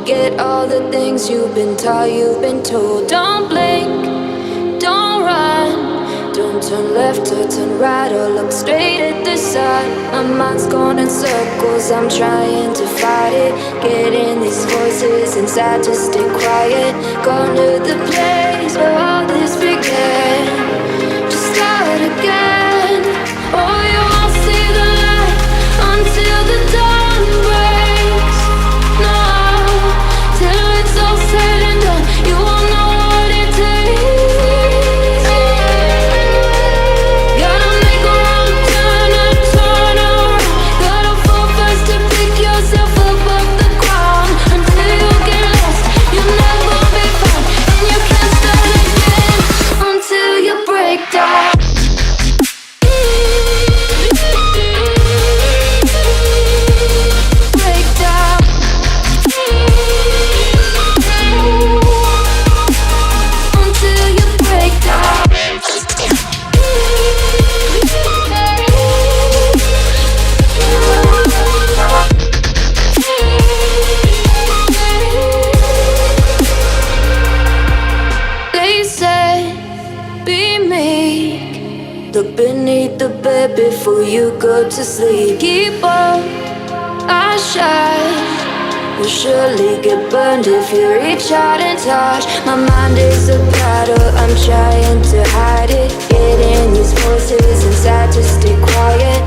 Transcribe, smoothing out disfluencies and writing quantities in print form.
Forget all the things you've been taught, you've been told. Don't blink, don't run, don't turn left or turn right or look straight at the sun. My mind's going in circles, I'm trying to fight it. Getting these voices inside to stay quiet. Gone to the place where all this began. Just start again. Oh, you won't see the light until the dawn breaks. No, till it's all said and done, you won't know what it takes. Gotta make a wrong turn and turn around. Gotta fall first to pick yourself up off the ground. Until you get lost, you'll never be found. And you can't start again until you break down. Look beneath the bed before you go to sleep. Keep on, I shine. You'll surely get burned if you reach out and touch. My mind is a battle, I'm trying to hide it. Getting these voices inside to stay quiet.